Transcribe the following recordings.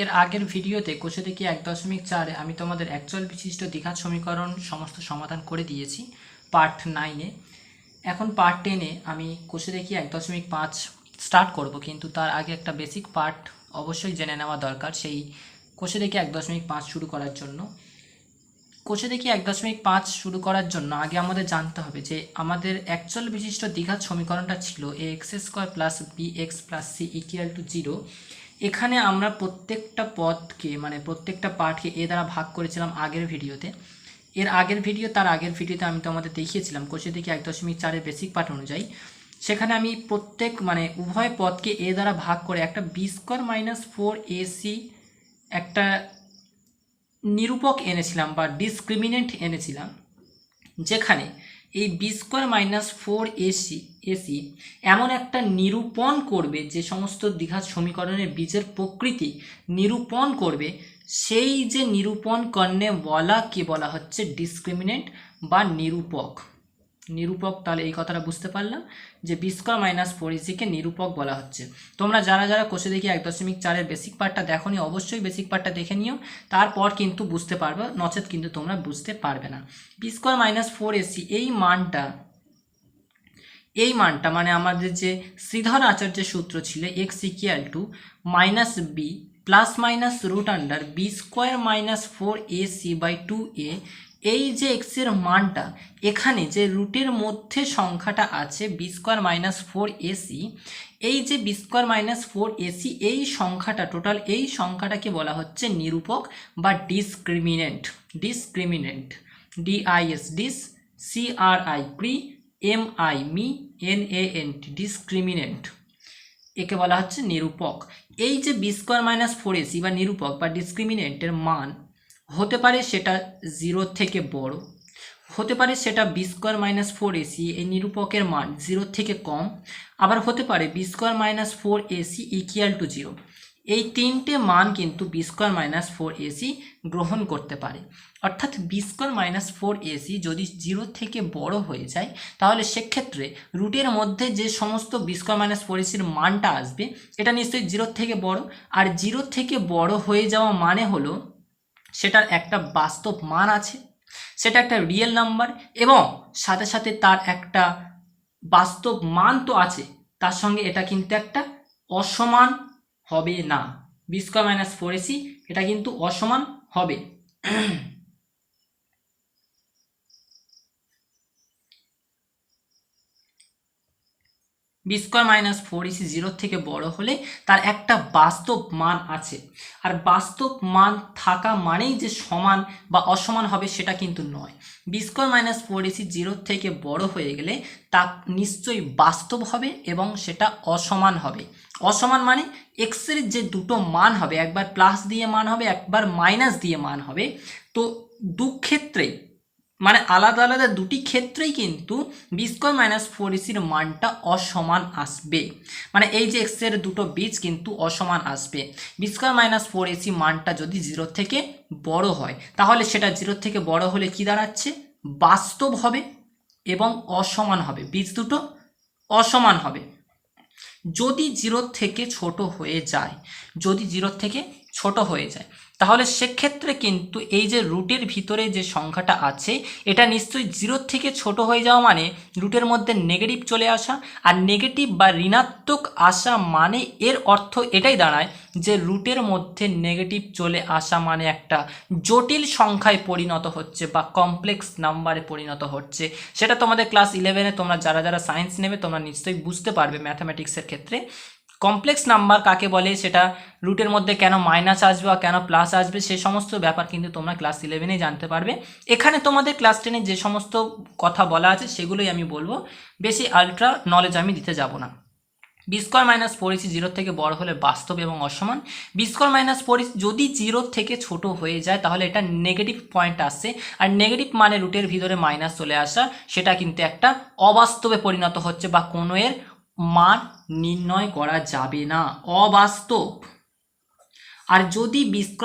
এর আগের ভিডিওতে কোষে দেখি 1.4 আমি তোমাদের অ্যাকচুয়াল বিশিষ্ট দ্বিঘাত সমীকরণ সমস্ত সমাধান করে দিয়েছি পার্ট 9-এ। এখন পার্ট 10-এ আমি কোষে দেখি 1.5 স্টার্ট করব, কিন্তু তার আগে একটা বেসিক পার্ট অবশ্যই জেনে নেওয়া দরকার। সেই কোষে দেখি 1.5 শুরু করার জন্য কোষে দেখি 1.5 শুরু করার জন্য আগে আমাদের জানতে হবে যে আমাদের অ্যাকচুয়াল বিশিষ্ট দ্বিঘাত সমীকরণটা ছিল ax² + bx + c = 0। এখানে আমরা প্রত্যেকটা পদকে মানে প্রত্যেকটা পার্টকে এ দ্বারা ভাগ করেছিলাম আগের ভিডিওতে। তার আগের ভিডিওতে আমি তোমাদের দেখিয়েছিলাম কোষে দেখি 1.4 বেসিক পার্ট অনুযায়ী। সেখানে আমি প্রত্যেক মানে উভয় পদকে এ দ্বারা ভাগ করে একটা b² - 4ac একটা নিরূপক এনেছিলাম বা ডিসক্রিমিনেন্ট এনেছিলাম, যেখানে এই b² - 4ac এমন একটা নিরূপণ করবে যে সমস্ত দ্বিঘাত সমীকরণের বীজের প্রকৃতি নিরূপণ করবে। সেই যে নিরূপণ কর্ণে বলা হচ্ছে ডিসক্রিমিনেন্ট বা নিরূপক। তাহলে এই কথাটা বুঝতে পারলাম যে b² - 4ac কে নিরূপক বলা হচ্ছে। তোমরা যারা যারা কোষে দেখি 1.4 বেসিক পার্টটা দেখোনি অবশ্যই বেসিক পার্টটা দেখে নিও, তারপর কিন্তু বুঝতে পারবে, নচেত কিন্তু তোমরা বুঝতে পারবে না। b² - 4ac এই মানটা মানে আমাদের যে শ্রীধর আচার্যের সূত্র ছিল x = -b ± √b² - 4ac/2a, এই যে x এর মানটা এখানে যে রুটের মধ্যে সংখ্যাটা আছে b² - 4ac, এই যে b² - 4ac এই সংখ্যাটা টোটাল এই সংখ্যাটাকে বলা হচ্ছে নিরূপক বা ডিসক্রিমিনেন্ট। ডিস ডিসক্রিমিনেন্ট একে বলা হচ্ছে নিরূপক। এই যে b² - 4ac বা নিরূপক বা ডিসক্রিমিনেন্টের মান হতে পারে সেটা 0 থেকে বড়, হতে পারে সেটা b² - 4ac এই নিরূপকের মান 0 থেকে কম, আবার হতে পারে b² - 4ac = 0। এই তিনটে মান কিন্তু b² - 4ac গ্রহণ করতে পারে। অর্থাৎ b² - 4ac যদি 0 থেকে বড় হয়ে যায় তাহলে সেক্ষেত্রে রুটের মধ্যে যে সমস্ত b² - 4ac-র মানটা আসবে এটা নিশ্চয়ই 0 থেকে বড়, আর 0 থেকে বড় হয়ে যাওয়া মানে হলো সেটার একটা বাস্তব মান আছে, সেটা একটা রিয়েল নাম্বার, এবং সাথে সাথে তার একটা বাস্তব মান তো আছে, তার সঙ্গে এটা কিন্তু একটা অসমান হবে না। b² - 4ac এটা কিন্তু অসমান হবে। b² - 4ac 0 থেকে বড় হলে তার একটা বাস্তব মান আছে, আর বাস্তব মান থাকা মানেই যে সমান বা অসমান হবে সেটা কিন্তু নয়। b² - 4ac 0 থেকে বড় হয়ে গেলে তা নিশ্চয়ই বাস্তব হবে এবং সেটা অসমান হবে। অসমান মানে x এর যে দুটো মান হবে, একবার প্লাস দিয়ে মান হবে, একবার মাইনাস দিয়ে মান হবে, তো দু ক্ষেত্রেই মানে আলাদা আলাদা দুটি ক্ষেত্রেই কিন্তু b² - 4ac-র মানটা অসমান আসবে। মানে এই যে x এর দুটো বীজ কিন্তু অসমান আসবে। b² - 4ac মানটা যদি 0 থেকে বড় হয় তাহলে সেটা 0 থেকে বড় হলে কি দাঁড়াচ্ছে, বাস্তব হবে এবং অসমান হবে, বীজ দুটো অসমান হবে। যদি 0 থেকে ছোট হয়ে যায় তাহলে সেক্ষেত্রে কিন্তু এই যে রুটের ভিতরে যে সংখ্যাটা আছে এটা নিশ্চয়ই 0 থেকে ছোট হয়ে যাওয়া মানে রুটের মধ্যে নেগেটিভ চলে আসা, আর নেগেটিভ বা ঋণাত্মক আসা মানে এর অর্থ এটাই দাঁড়ায় যে রুটের মধ্যে নেগেটিভ চলে আসা মানে একটা জটিল সংখ্যায় পরিণত হচ্ছে বা কমপ্লেক্স নাম্বারে পরিণত হচ্ছে। সেটা তোমাদের ক্লাস 11-এ তোমরা যারা যারা সায়েন্স নেবে তোমরা নিশ্চয়ই বুঝতে পারবে ম্যাথামেটিক্সের ক্ষেত্রে কমপ্লেক্স নাম্বার কাকে বলে, সেটা রুটের মধ্যে কেন মাইনাস আসবে বা কেন প্লাস আসবে সেই সমস্ত ব্যাপার কিন্তু তোমরা ক্লাস 11-এ জানতে পারবে। এখানে তোমাদের ক্লাস 10-এ যে সমস্ত কথা বলা আছে সেগুলোই আমি বলবো, বেশি আলট্রা নলেজ আমি দিতে যাব না। b² - 4ac 0 থেকে বড় হলে বাস্তব এবং অসমান। b² - 4ac যদি 0 থেকে ছোট হয়ে যায় তাহলে এটা নেগেটিভ পয়েন্ট আসছে, আর নেগেটিভ মানে রুটের ভিতরে মাইনাস চলে আসা, সেটা কিন্তু একটা অবাস্তবে পরিণত হচ্ছে বা কোনো এর মান নির্ণয় করা যাবে না, অবাস্তব। আর যদি b² -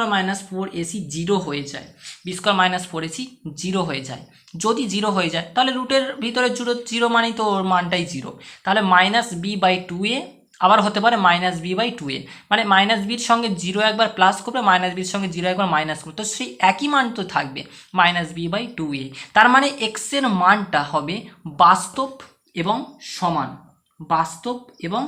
4ac 0 হয়ে যায়, b² - 4ac 0 হয়ে যায়, যদি 0 হয়ে যায় তাহলে রুটের ভিতরে 0 0 মানেই তো ওর মানটাই 0, তাহলে -b/2a আবার হতে পারে মাইনাস বি বাই টু এ, মানে মাইনাস বির সঙ্গে জিরো একবার প্লাস করবে, মাইনাস বির সঙ্গে জিরো একবার মাইনাস করবে, তো সেই একই মান তো থাকবে মাইনাস বি বাই টু এ। তার মানে এক্সের মানটা হবে বাস্তব এবং সমান, বাস্তব এবং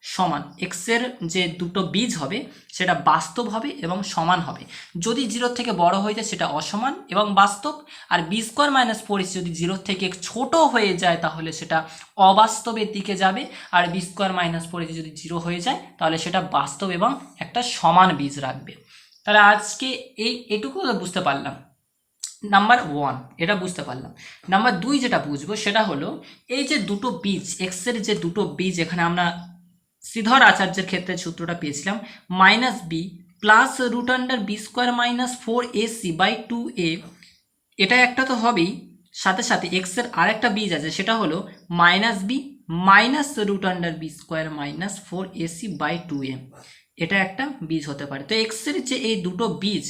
সমান। এক্সের যে দুটো বীজ হবে সেটা বাস্তব হবে এবং সমান হবে। যদি জিরোর থেকে বড় হয়ে যায় সেটা অসমান এবং বাস্তব, আর B square minus four AC যদি জিরোর থেকে ছোট হয়ে যায় তাহলে সেটা অবাস্তবের দিকে যাবে, আর B square minus four AC যদি জিরো হয়ে যায় তাহলে সেটা বাস্তব এবং একটা সমান বীজ রাখবে। তাহলে আজকে এটুকু বুঝতে পারলাম। নাম্বার ওয়ান এটা বুঝতে পারলাম। নাম্বার দুই যেটা বুঝবো সেটা হলো এই যে দুটো বীজ, এক্সের যে দুটো বীজ, এখানে আমরা শ্রীধর আচার্যের ক্ষেত্রে সূত্রটা পেয়েছিলাম minus B plus root under B square minus four A C by two A, এটা একটা তো হবেই, সাথে সাথে এক্সের আরেকটা বীজ আছে সেটা হলো minus B minus root under B square minus four A C by two A, এটা একটা বীজ হতে পারে। তো এক্সের যে এই দুটো বীজ,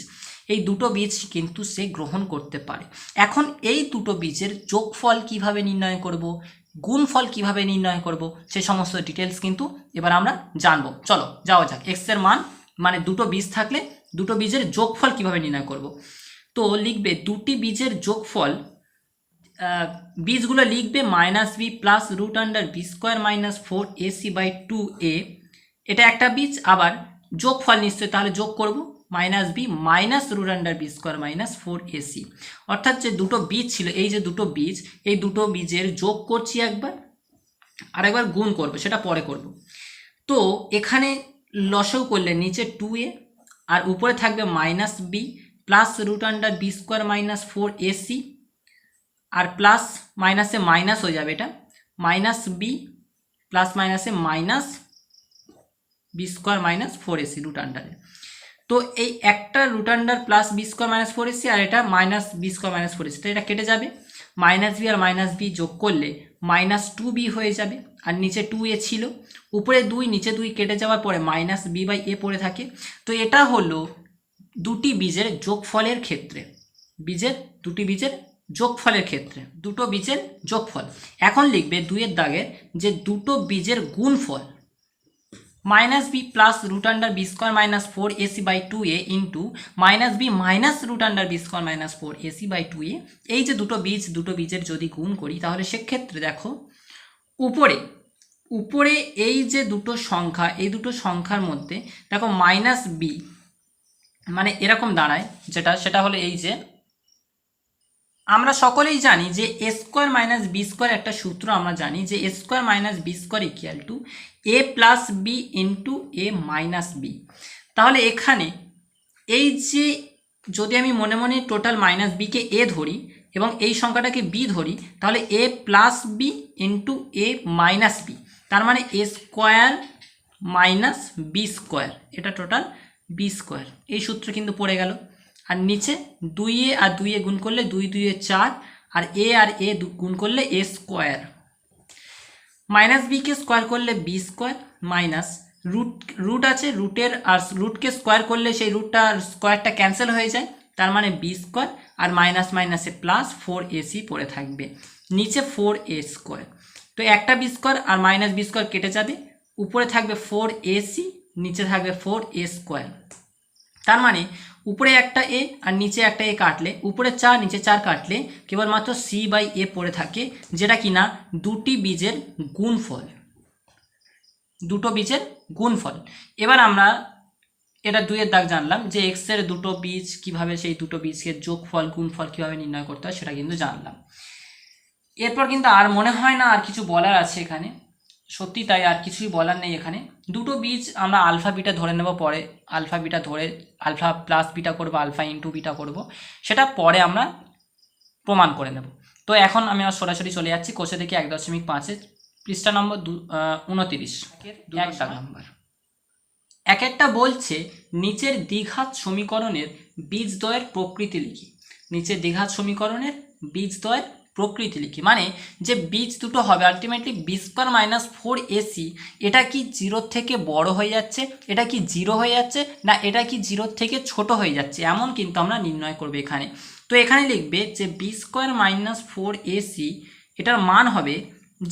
এই দুটো বীজ কিন্তু সে গ্রহণ করতে পারে। এখন এই দুটো বীজের যোগফল কিভাবে নির্ণয় করব, গুণফল কিভাবে নির্ণয় করব, সে সমস্ত ডিটেলস কিন্তু এবার আমরা জানবো। চলো যাওয়া যাক। এক্স এর মান মানে দুটো বীজ থাকলে দুটো বীজের যোগফল কিভাবে নির্ণয় করব। তো লিখবে দুটি বীজের যোগফল, বীজগুলো লিখবে minus B plus root under B square minus four A C by two A, এটা একটা বীজ। আবার যোগফল নিশ্চয়ই তাহলে যোগ করব minus B minus root under B square minus four A C, অর্থাৎ যে দুটো বীজ ছিল, এই যে দুটো বীজ, এই দুটো বীজের যোগ করছি একবার, আর একবার গুণ করবো, সেটা পরে করব। তো এখানে লসাগু করলে নিচে টু এ আর উপরে থাকবে minus B plus root under B square minus four A C, আর প্লাস মাইনাসে মাইনাস হয়ে যাবে, এটা মাইনাস বি প্লাস মাইনাসে minus B square minus four AC root আন্ডারে। তো এই একটা root under plus B square minus four AC আর এটা minus B square minus four AC, এটা কেটে যাবে। মাইনাস বি আর মাইনাস বি যোগ করলে মাইনাস টু বি হয়ে যাবে, আর নিচে টু এ ছিল, উপরে দুই নিচে দুই কেটে যাওয়ার পরে মাইনাস বি বাই এ পড়ে থাকে। তো এটা হলো দুটি বীজের যোগফলের ক্ষেত্রে, দুটি বীজের যোগফলের ক্ষেত্রে দুটো বীজের যোগফল। এখন লিখবে দুইয়ের দাগের যে দুটো বীজের গুণফল minus B plus root under B square minus four AC by two A into minus B minus root under B square minus four AC by two A. এই যে দুটো বীজের যদি গুণ করি তাহলে সেক্ষেত্রে দেখো উপরে এই যে দুটো সংখ্যা, এই দুটো সংখ্যার মধ্যে দেখো মাইনাস বি মানে এরকম দাঁড়ায়, সেটা হলো এই যে আমরা সকলেই জানি যে A square minus B square একটা সূত্র আমরা জানি যে A square minus B square equal to A plus B into A minus B. তাহলে এখানে এই যে যদি আমি মনে মনে টোটাল মাইনাস বিকে এ ধরি এবং এই সংখ্যাটাকে বি ধরি, তাহলে এ plus B into A minus B, তার মানে এ স্কোয়ার মাইনাস বি স্কোয়ার, এটা টোটাল বি স্কোয়ার। এই সূত্র কিন্তু পড়ে গেল। আর নিচে দুইয়ে আর দুইয়ে গুণ করলে দুই দুইয়ে চার, আর এ গুণ করলে এ স্কোয়ার, মাইনাস বিকে স্কোয়ার করলে বি স্কোয়ার মাইনাস রুট আছে, রুটকে স্কোয়ার করলে সেই স্কোয়ারটা ক্যান্সেল হয়ে যায়, তার মানে বি স্কোয়ার, আর মাইনাস মাইনাসে প্লাস ফোর এসি পড়ে থাকবে, নিচে ফোর এ স্কোয়ার। তো একটা বি স্কোয়ার আর মাইনাস বি স্কোয়ার কেটে যাবে, উপরে থাকবে ফোর এসি, নিচে থাকবে ফোর এ স্কোয়ার। তার মানে উপরে একটা এ আর নিচে একটা এ কাটলে, উপরে চার নিচে চার কাটলে কেবলমাত্র সি বাই এ পড়ে থাকে, যেটা কিনা দুটি বীজের গুণফল। এবার আমরা এটা দুইয়ের দাগ জানলাম যে এক্স এর দুটো বীজ কিভাবে, সেই দুটো বীজকে যোগফল গুণফল কিভাবে নির্ণয় করতে হয় সেটা কিন্তু জানলাম। এরপর কিন্তু আর মনে হয় না আর কিছু বলার আছে এখানে, সত্যি তাই, আর কিছুই বলার নেই এখানে। দুটো বীজ আমরা আলফা বিটা ধরে নেব, পরে আলফা বিটা ধরে আলফা প্লাস বিটা করব, আলফা ইন্টু বিটা করব, সেটা পরে আমরা প্রমাণ করে নেব। তো এখন আমি সরাসরি চলে যাচ্ছি কোষে থেকে 1.5 পৃষ্ঠা নম্বর 29 এক দাগ নাম্বার। এক একটা বলছে নিচের দ্বিঘাত সমীকরণের বীজদ্বয়ের প্রকৃতি লিখি। নিচের দ্বিঘাত সমীকরণের বীজদ্বয়ের প্রকৃতি লিখি মানে যে বীজ দুটো হবে ultimately B square minus four AC, এটা কি জিরোর থেকে বড় হয়ে যাচ্ছে, এটা কি জিরো হয়ে যাচ্ছে, না এটা কি জিরোর থেকে ছোট হয়ে যাচ্ছে, এমন কিন্তু আমরা নির্ণয় করবো এখানে। তো এখানে লিখবে যে B square minus four AC, এটার মান হবে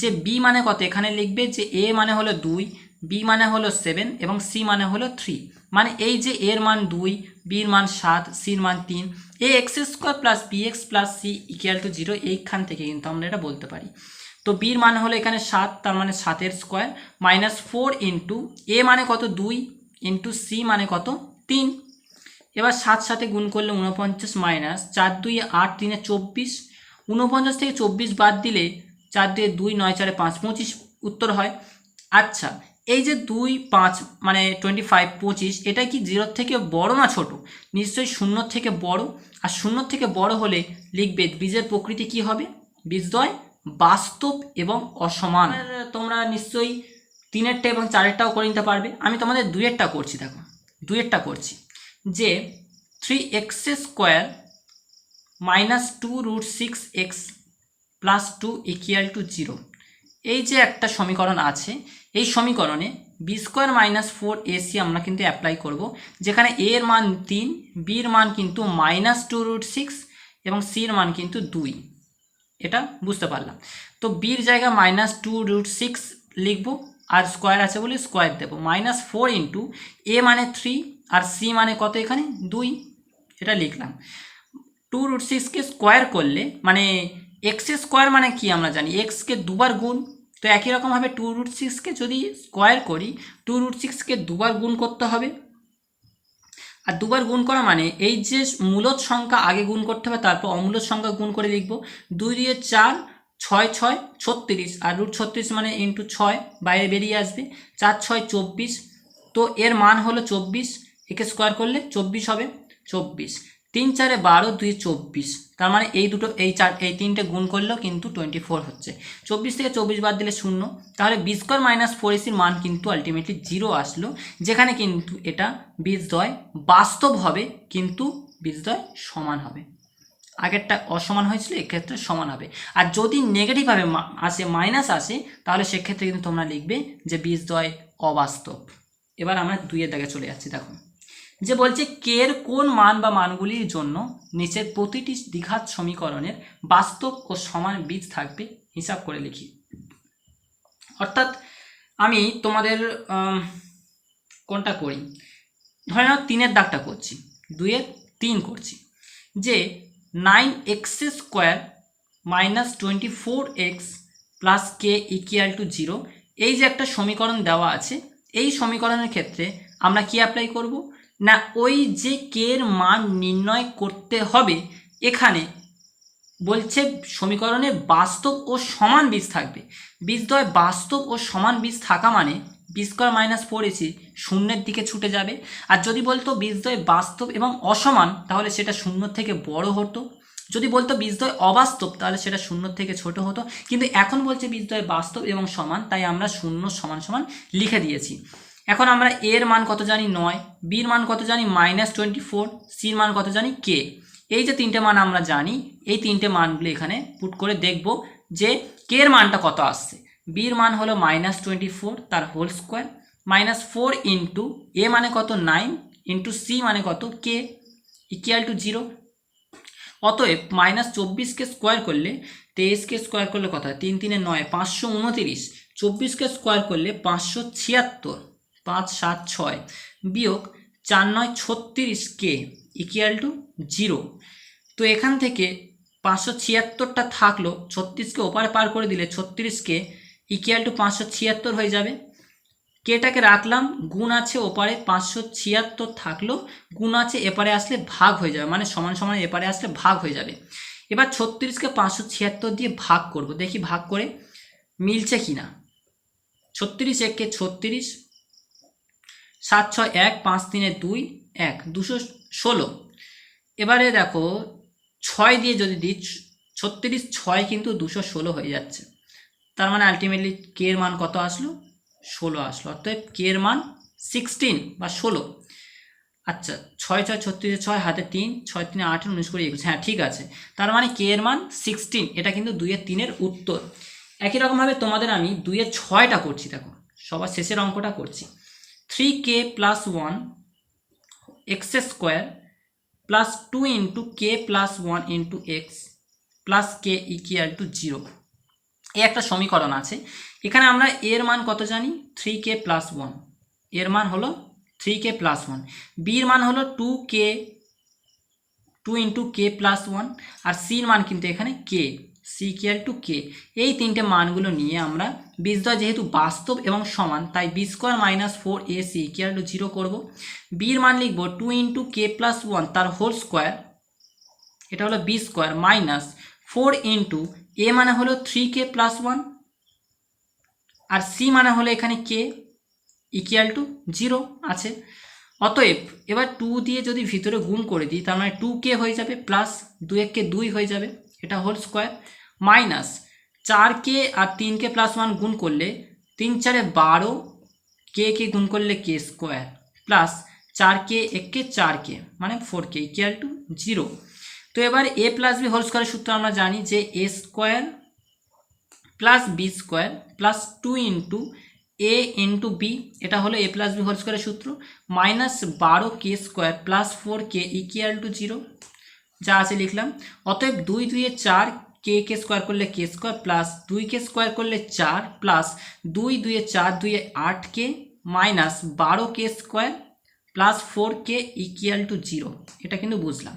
যে বি মানে কত, এখানে লিখবে যে এ মানে হলো 2, বি মানে হলো 7 এবং সি মানে হলো 3, মানে এই যে এর মান 2, বির মান 7, সির মান 3, A X square plus B X plus C equal to 0, এইখান থেকে কিন্তু আমরা এটা বলতে পারি। তো বির মান হলো এখানে 7, তার মানে 7 স্কোয়ার মাইনাস 4 ইন্টু এ মানে কত 2 ইন্টু সি মানে কত 3। এবার 7 সাথে গুণ করলে 49 মাইনাস 4 2 8 3 24, 49 থেকে 24 বাদ দিলে 4 2 2 9 4 5 25 উত্তর হয়। আচ্ছা, এই যে 2 5 মানে 25 25, এটা কি 0 থেকে বড় না ছোট? নিশ্চয়ই 0 থেকে বড়। আর 0 থেকে বড় হলে লিখবে বীজের প্রকৃতি কি হবে? বীজদ্বয় বাস্তব এবং অসমান। তোমরা নিশ্চয়ই 3এরটা এবং 4এরটাও করে নিতে পারবে। আমি তোমাদের 2এরটা করছি, দেখো 2এরটা করছি যে 3x square minus 2√6x plus 2 equal to 0, এই যে একটা সমীকরণ আছে, এই সমীকরণে বি স্কোয়ার মাইনাস 4ac আমরা কিন্তু অ্যাপ্লাই করব, যেখানে a এর মান 3, বির মান কিন্তু মাইনাস 2√6 এবং সির মান কিন্তু 2, এটা বুঝতে পারলাম। তো বির জায়গায় মাইনাস 2√6 লিখবো, আর স্কোয়ার আছে বলে স্কোয়ার দেবো, মাইনাস 4 ইন্টু এ মানে 3 আর সি মানে কত এখানে 2, এটা লিখলাম। 2√6কে স্কোয়ার করলে মানে এক্স স্কোয়ার মানে কি আমরা জানি এক্সকে দুবার গুণ, তো একই রকমভাবে 2√6কে যদি স্কোয়ার করি 2√6কে দুবার গুণ করতে হবে। আর দুবার গুণ করা মানে এই যে মূলদ সংখ্যা আগে গুণ করতে হবে, তারপর অমূলদ সংখ্যা গুণ করে লিখবো। 2 দিয়ে 4, 6 6 36, আর √36 মানে ইন্টু 6 বাইরে বেরিয়ে আসবে, 4 6 24, তো এর মান হলো 24, একে স্কোয়ার করলে 24 হবে, 24 3 4 12 2 24, তার মানে এই দুটো এই তিনটে গুণ করলেও কিন্তু 24 হচ্ছে। 24 থেকে 24 বাদ দিলে 0, তাহলে বি স্কোয়ার মাইনাস 4ac মান কিন্তু আলটিমেটলি 0 আসলো, যেখানে কিন্তু এটা বীজদ্বয় বাস্তব হবে কিন্তু বীজদ্বয় সমান হবে। আগেরটা অসমান হয়েছিল, এক্ষেত্রে সমান হবে। আর যদি নেগেটিভভাবে আসে মাইনাস আসে, তাহলে সেক্ষেত্রে কিন্তু তোমরা লিখবে যে বীজদ্বয় অবাস্তব। এবার আমরা 2 এর দাগে চলে যাচ্ছি। দেখো যে বলছে কে এর কোন মান বা মানগুলির জন্য নিচের প্রতিটি দ্বিঘাত সমীকরণের বাস্তব ও সমান বীজ থাকবে হিসাব করে লিখি। অর্থাৎ আমি তোমাদের কোনটা করি, ধরে নাও 3-এর দাগটা করছি, 2-এর 3 করছি, যে 9x square minus 24x plus K equal to 0, এই যে একটা সমীকরণ দেওয়া আছে, এই সমীকরণের ক্ষেত্রে আমরা কি অ্যাপ্লাই করব না, ওই যে কে এর মান নির্ণয় করতে হবে, এখানে বলছে সমীকরণে বাস্তব ও সমান বীজ থাকবে। বীজদ্বয় বাস্তব ও সমান বীজ থাকা মানে বি স্কোয়ার মাইনাস 4ac শূন্যের দিকে ছুটে যাবে। আর যদি বলতো বীজদ্বয় বাস্তব এবং অসমান, তাহলে সেটা 0 থেকে বড় হতো। যদি বলতো বীজদ্বয় অবাস্তব, তাহলে সেটা 0 থেকে ছোট হতো। কিন্তু এখন বলছে বীজদ্বয় বাস্তব এবং সমান, তাই আমরা 0 সমান সমান লিখে দিয়েছি। এখন আমরা এর মান কত জানি 9, বির মান কত জানি মাইনাস 24, সির মান কত জানি কে। এই যে 3টে মান আমরা জানি, এই 3টে মানগুলো এখানে পুট করে দেখব যে কে এর মানটা কত আসছে। বির মান হলো মাইনাস 24 তার হোল স্কোয়ার, মাইনাস 4 ইন্টু এ মানে কত 9 ইন্টু সি মানে কত কে ইকুয়াল টু 0। অতএব মাইনাস 24কে স্কোয়ার করলে 23কে স্কোয়ার করলে কত হয়, 3 3 9 529, 24কে স্কোয়ার করলে 576, 5 7 6 বিয়োগ 4 9 36 কে ইকুয়াল টু 0। তো এখান থেকে 576টা থাকলো, 36কে ওপারে পার করে দিলে 36কে ইকুয়াল টু 576 হয়ে যাবে। কেটাকে রাখলাম, গুণ আছে ওপারে 576 থাকলো, গুণ আছে এপারে আসলে ভাগ হয়ে যাবে, মানে সমান সমান এপারে আসলে ভাগ হয়ে যাবে। এবার 36কে 576 দিয়ে ভাগ করব, দেখি ভাগ করে মিলছে কিনা। 36 একে 36, 7 6 1, 5 3 2 1, 216। এবারে দেখো 6 দিয়ে যদি দিই 36 6 কিন্তু 216 হয়ে যাচ্ছে, তার মানে আলটিমেটলি কে এর মান কত আসলো 16 আসলো। অর্থাৎ কে এর মান 16 বা 16। আচ্ছা 6 6 36 6 হাতে 3, 6 3 8 19 করে 21, হ্যাঁ ঠিক আছে, তার মানে কে এর মান 16। এটা কিন্তু 2 এর 3 এর উত্তর। একই রকমভাবে তোমাদের আমি 2 এর 6টা করছি, দেখো সবার শেষের অঙ্কটা করছি। 3k plus 1 x square plus 2 into k plus 1 into x plus K equal to 0, এই একটা সমীকরণ আছে। এখানে আমরা এর মান কত জানি, 3k প্লাস 1, এর মান হলো 3k প্লাস 1, বির মান হলো 2k 2 ইন্টু কে প্লাস 1, আর সির মান কিন্তু এখানে কে, সি ইকুয়াল টু কে। এই তিনটে মানগুলো নিয়ে আমরা বীজদ্বয় যেহেতু বাস্তব এবং সমান, তাই B square minus 4ac equal to 0 করবো। বির মান লিখব 2 ইন্টু কে প্লাস 1 তার হোল স্কোয়ার, এটা হলো বি স্কোয়ার, মাইনাস 4 ইন্টু এ মানে হলো 3k প্লাস 1, আর সি মানে হলো এখানে কে ইকুয়াল টু 0 আছে। অতএব এবার 2 দিয়ে যদি ভিতরে গুণ করে দিই, তার মানে 2k হয়ে যাবে, প্লাস 2 1 2 হয়ে যাবে, এটা হোল স্কোয়ার, মাইনাস 4k আর 3k প্লাস 1 গুণ করলে 3 4 12, কে গুণ করলে কে স্কোয়ার, প্লাস 4k 1 4k মানে 4k ইকুয়াল টু 0। তো এবার এ প্লাস বি হোল স্কোয়ারের সূত্র আমরা জানি যে A square plus B square plus 2 into A into B, এটা হলো এ প্লাস বি হোল স্কোয়ারের সূত্র, minus 12k square plus 4k equal to 0, যা আছে লিখলাম। অতএব 2 2 4, কে স্কোয়ার করলে কে স্কোয়ার, প্লাস 2k স্কোয়ার করলে 4, plus 2 2 4 2 8k minus 12k square plus 4k equal to 0, এটা কিন্তু বুঝলাম।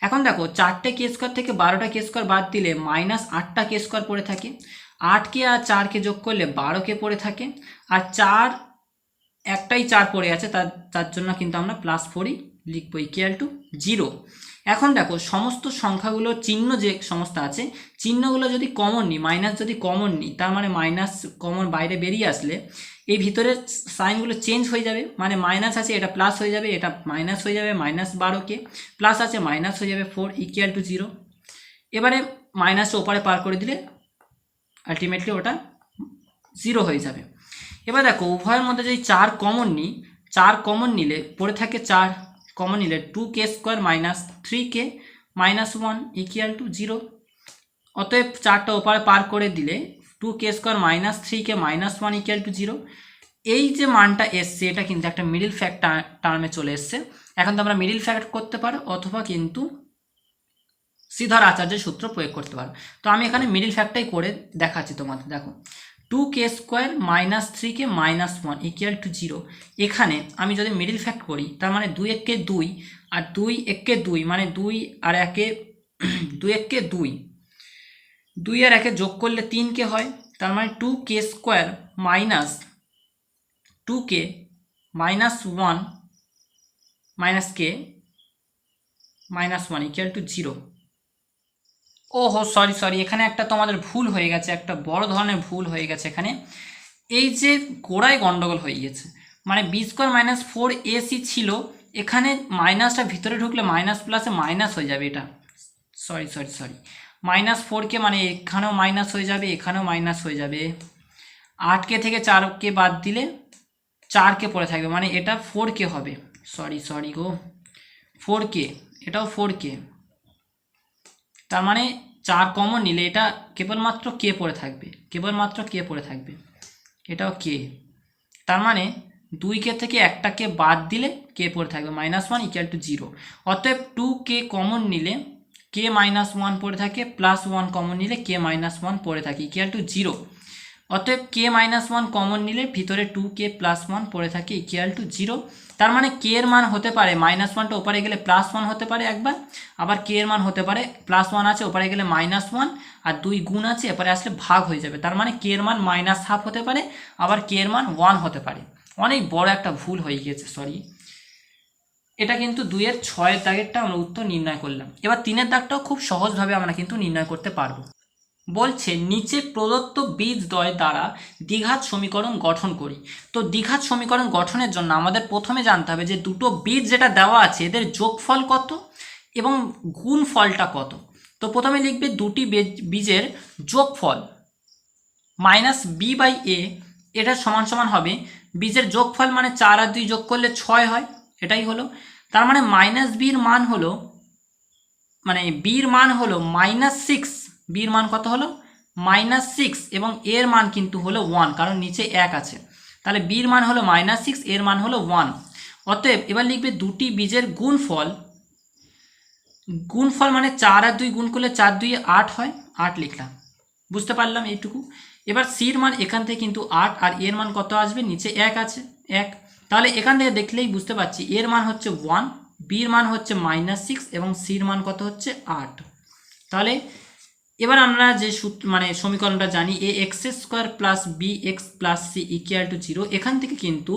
এখন দেখো 4টে কে স্কোয়ার থেকে 12টা কে স্কোয়ার বাদ দিলে মাইনাস 8টা কে স্কোয়ার পড়ে থাকে, 8কে আর 4কে যোগ করলে 12কে পড়ে থাকে, আর 4 একটাই 4 পড়ে আছে, তার জন্য কিন্তু আমরা প্লাস 4ই লিখবো ইকুয়াল টু 0। এখন দেখো সমস্ত সংখ্যাগুলোর চিহ্ন যে সমস্ত আছে, চিহ্নগুলো যদি কমন নিই, মাইনাস যদি কমন নিই, তার মানে মাইনাস কমন বাইরে বেরিয়ে আসলে এই ভিতরের সাইনগুলো চেঞ্জ হয়ে যাবে, মানে মাইনাস আছে এটা প্লাস হয়ে যাবে, এটা মাইনাস হয়ে যাবে, মাইনাস 12k, প্লাস আছে মাইনাস হয়ে যাবে 4 ইকুয়াল টু 0। এবারে মাইনাসটা ওপারে পার করে দিলে আলটিমেটলি ওটা 0 হয়ে যাবে। এবার দেখো উভয়ের মধ্যে যদি 4 কমন নিই, 4 কমন নিলে পড়ে থাকে 4 কমন নিলে 2k square minus 3k minus 1 equal to 0। অতএব 4টা ওপারে পার করে দিলে 2k square minus 3k minus 1 equal to 0। এই যে মানটা এসছে এটা কিন্তু একটা মিডিল ফ্যাক্ট টার্মে চলে এসছে। এখন তো আমরা মিডিল ফ্যাক্ট করতে পারো অথবা কিন্তু শ্রীধর আচার্যের সূত্র প্রয়োগ করতে পারো। তো আমি এখানে মিডিল ফ্যাক্টটাই করে দেখাচ্ছি তোমাদের। দেখো 2k square minus 3k minus 1 equal to 0। এখানে আমি যদি মিডিল ফ্যাক্ট করি, তার মানে 2 1 2 আর 2 1 2 মানে 2 আর 1 2 1 2, 2 আর 1 যোগ করলে 3k হয়, তার মানে 2k square minus 2k minus 1 minus k minus 1 equal to 0। ওহো সরি, এখানে একটা তোমাদের ভুল হয়ে গেছে, একটা বড় ধরনের ভুল হয়ে গেছে এখানে। এই যে গোড়ায় গন্ডগোল হয়ে গেছে, মানে বি স্কোয়ার মাইনাস 4ac ছিল, এখানে মাইনাসটা ভিতরে ঢুকলে মাইনাস প্লাসে মাইনাস হয়ে যাবে, এটা সরি মাইনাস 4k মানে এখানেও মাইনাস হয়ে যাবে, এখানেও মাইনাস হয়ে যাবে। 8k থেকে 4k বাদ দিলে 4k পড়ে থাকবে, মানে এটা 4k হবে, সরি গো 4k, এটাও 4k, তার মানে 4 কমন নিলে এটা কেবলমাত্র কে পড়ে থাকবে, এটাও কে, তার মানে 2k থেকে একটা কে বাদ দিলে কে পড়ে থাকবে মাইনাস 1 ইকুয়াল টু 0। অতএব 2k কমন নিলে কে মাইনাস 1 পড়ে থাকে, প্লাস 1 কমন নিলে কে মাইনাস 1 পড়ে থাকে ইকুয়াল টু 0। অতএব কে মাইনাস 1 কমন নিলে ভিতরে 2k প্লাস 1 পড়ে থাকে ইকুয়াল টু 0। তার মানে কে এর মান হতে পারে মাইনাস 1টা ওপারে গেলে প্লাস 1 হতে পারে একবার, আবার কে এর মান হতে পারে প্লাস 1 আছে ওপারে গেলে মাইনাস 1 আর 2 গুণ আছে এপারে আসলে ভাগ হয়ে যাবে, তার মানে কে এর মান মাইনাস হাফ হতে পারে, আবার কে এর মান 1 হতে পারে। অনেক বড় একটা ভুল হয়ে গিয়েছে, সরি। এটা কিন্তু 2-এর 6-এর দাগেরটা আমরা উত্তর নির্ণয় করলাম। এবার 3-এর দাগটাও খুব সহজভাবে আমরা কিন্তু নির্ণয় করতে পারবো। বলছে নিচে প্রদত্ত বীজদ্বয় দ্বারা দ্বিঘাত সমীকরণ গঠন করি। তো দ্বিঘাত সমীকরণ গঠনের জন্য আমাদের প্রথমে জানতে হবে যে দুটো বীজ যেটা দেওয়া আছে এদের যোগফল কত এবং গুণফলটা কত। তো প্রথমে লিখবে দুটি বীজের যোগফল মাইনাস বি বাই এ, এটা সমান সমান হবে বীজের যোগফল মানে 4 আর 2 যোগ করলে 6 হয়, এটাই হলো। তার মানে মাইনাস বির মান হলো, মানে বির মান হলো -6, বির মান কত হলো -6 এবং এর মান কিন্তু হলো 1, কারণ নিচে 1 আছে, তাহলে বির মান হলো -6, এর মান হলো 1। অতএব এবার লিখবে দুটি বীজের গুণফল মানে 4 আর 2 গুণ করলে 4 2 8 হয়, 8 লিখলাম, বুঝতে পারলাম এইটুকু। এবার সির মান এখান থেকে কিন্তু 8 আর এর মান কত আসবে, নিচে 1 আছে 1, তাহলে এখান থেকে দেখলেই বুঝতে পারছি এর মান হচ্ছে 1, বির মান হচ্ছে -6 এবং সির মান কত হচ্ছে 8। তাহলে এবার আমরা যে মানে সমীকরণটা জানি ax² plus bx plus c equal to 0, এখান থেকে কিন্তু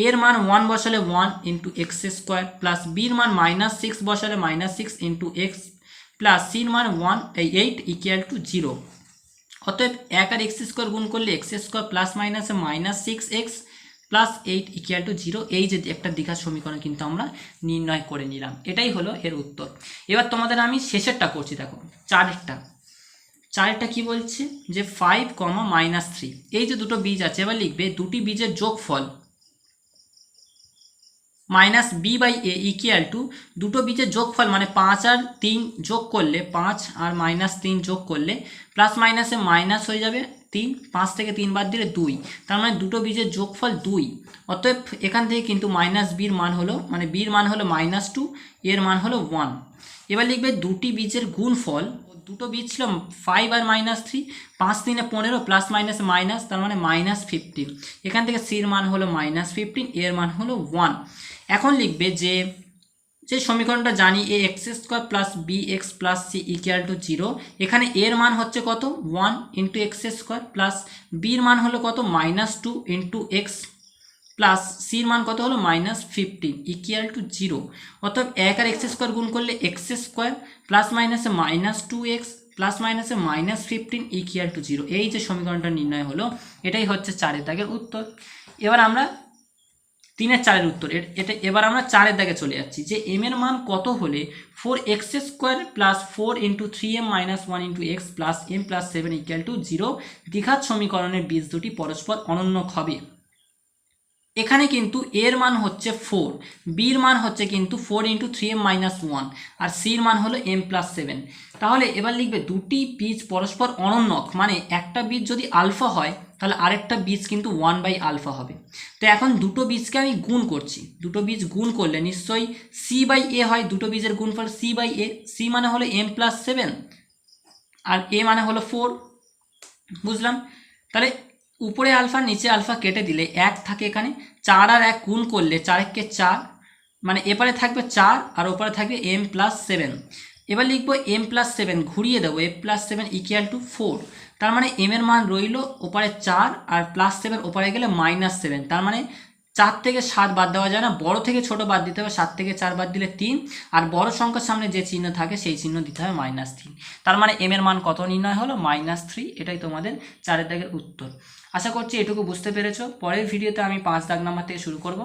এর মান 1 বসালে 1 ইন্টু x² প্লাস বির মান -6 বসালে -6 ইন্টু x প্লাস সির মান 8 ইকুয়াল টু 0। অতএব 1 আর x² গুণ করলে x² প্লাস মাইনাসে -6x প্লাস 8 ইকুয়াল টু 0। এই যে একটা দ্বিঘাত সমীকরণ কিন্তু আমরা নির্ণয় করে নিলাম, এটাই হলো এর উত্তর। এবার তোমাদের আমি শেষেরটা করছি, দেখো চারেরটা কি বলছে যে 5, -3, এই যে দুটো বীজ আছে, এবার লিখবে দুটি বীজের যোগফল -b/a ইকুয়াল টু দুটো বীজের যোগফল মানে 5 আর 3 যোগ করলে 5 আর -3 যোগ করলে প্লাস মাইনাসে মাইনাস হয়ে যাবে 3, 5 থেকে 3 বাদ দিলে 2, তার মানে দুটো বীজের যোগফল 2। অতএব এখান থেকে কিন্তু বির মান হলো মানে বির মান হলো -2, এর মান হলো 1। এবার লিখবে দুটি বীজের গুণফল, দুটো বীজ ছিল 5 আর -3, 5 3 15 প্লাস মাইনাস মাইনাস, তার মানে -15। এখান থেকে সির মান হলো -15, এর মান হলো 1। এখন লিখবে যে সমীকরণটা জানি ax² plus bx plus c equal to 0, এখানে এর মান হচ্ছে কত 1 ইন্টু x² প্লাস বির মান হলো কত -2 ইন্টু x প্লাস সির মান কত হলো -15 ইকুয়াল টু 0। অর্থাৎ 1 আর x² গুণ করলে x² প্লাস মাইনাসে -2x প্লাস মাইনাসে -15 ইকুয়াল টু 0। এই যে সমীকরণটা নির্ণয় হলো, এটাই হচ্ছে 4 দাগের উত্তর। এবার আমরা 3 আর 4 উত্তর এবার আমরা 4 দাগে চলে যাচ্ছি যে m এর মান কত হলে 4x² plus 4 into 3m minus 1 into x plus m plus 7 equal to 0 দ্বিঘাত সমীকরণের বীজ দুটি পরস্পর অনন্য হবে। এখানে কিন্তু এর মান হচ্ছে 4, বির মান হচ্ছে কিন্তু 4 ইন্টু 3m মাইনাস 1 আর সির মান হলো m প্লাস 7। তাহলে এবার লিখবে দুটি বীজ পরস্পর অনন্যক, মানে একটা বীজ যদি আলফা হয় তাহলে আরেকটা বীজ কিন্তু 1/α হবে। তো এখন দুটো বীজকে আমি গুণ করছি, দুটো বীজ গুণ করলে নিশ্চয়ই c/a হয়, দুটো বীজের গুণফল c/a, c মানে হলো m প্লাস 7 আর a মানে হলো 4, বুঝলাম। তাহলে উপরে আলফা নিচে আলফা কেটে দিলে 1 থাকে, এখানে 4 আর 1 গুণ করলে 4 × 4 মানে এপারে থাকবে 4 আর ওপারে থাকবে m প্লাস 7। এবার লিখবো m প্লাস 7 ঘুরিয়ে দেবো m প্লাস 7 ইকুয়াল টু 4, তার মানে m এর মান রইল ওপারে 4 আর প্লাস 7 ওপারে গেলে -7, তার মানে 4 থেকে 7 বাদ দেওয়া যায় না, বড় থেকে ছোট বাদ দিতে হবে, 7 থেকে 4 বাদ দিলে 3 আর বড় সংখ্যার সামনে যে চিহ্ন থাকে সেই চিহ্ন দিতে হবে -3, তার মানে m এর মান কত নির্ণয় হলো -3। এটাই তোমাদের 4 দাগের উত্তর। আশা করছি এটুকু বুঝতে পেরেছো। পরের ভিডিওতে আমি 5 দাগ নাম্বার থেকে শুরু করব।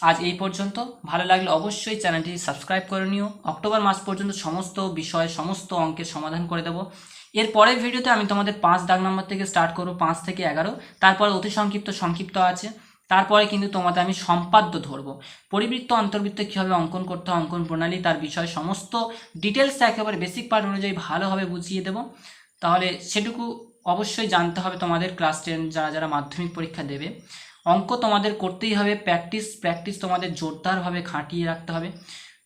আজ এই পর্যন্ত, ভালো লাগলে অবশ্যই চ্যানেলটি সাবস্ক্রাইব করে নিও। অক্টোবর মাস পর্যন্ত সমস্ত বিষয় সমস্ত অঙ্কের সমাধান করে দেবো। এর পরের ভিডিওতে আমি তোমাদের 5 দাগ নাম্বার থেকে স্টার্ট করবো, 5 থেকে 11, তারপরে অতি সংক্ষিপ্ত আছে, তারপরে কিন্তু তোমাদের আমি সম্পাদ্য ধরবো, পরিবৃত্ত অন্তর্বৃত্ত কীভাবে অঙ্কন করতে হয়, অঙ্কন প্রণালী, তার বিষয় সমস্ত ডিটেলস একেবারে বেসিক পার্ট অনুযায়ী ভালোভাবে বুঝিয়ে দেবো। তাহলে সেটুকু অবশ্যই জানতে হবে তোমাদের ক্লাস 10 যারা মাধ্যমিক পরীক্ষা দেবে। অঙ্ক তোমাদের করতেই হবে, প্র্যাকটিস তোমাদের জোরদারভাবে খাটিয়ে রাখতে হবে।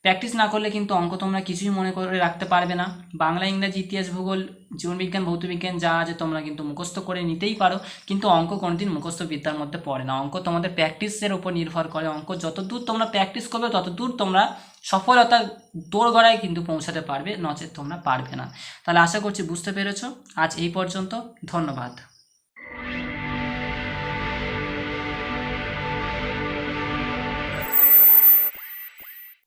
প্র্যাকটিস না করলে কিন্তু অঙ্ক তোমরা কিছুই মনে করে রাখতে পারবে না। বাংলা, ইংরাজি, ইতিহাস, ভূগোল, জীবনবিজ্ঞান, ভৌতবিজ্ঞান যা আছে তোমরা কিন্তু মুখস্থ করে নিতেই পারো, কিন্তু অঙ্ক কোনোদিন মুখস্থ বিদ্যার মধ্যে পড়ে না। অঙ্ক তোমাদের প্র্যাকটিসের উপর নির্ভর করে। অঙ্ক যতদূর তোমরা প্র্যাকটিস করবে ততদূর তোমরা সফলতার দোরগড়ায় কিন্তু পৌঁছাতে পারবে, নচেত তোমরা পারবে না। তাহলে আশা করছি বুঝতে পেরেছো। আজ এই পর্যন্ত, ধন্যবাদ।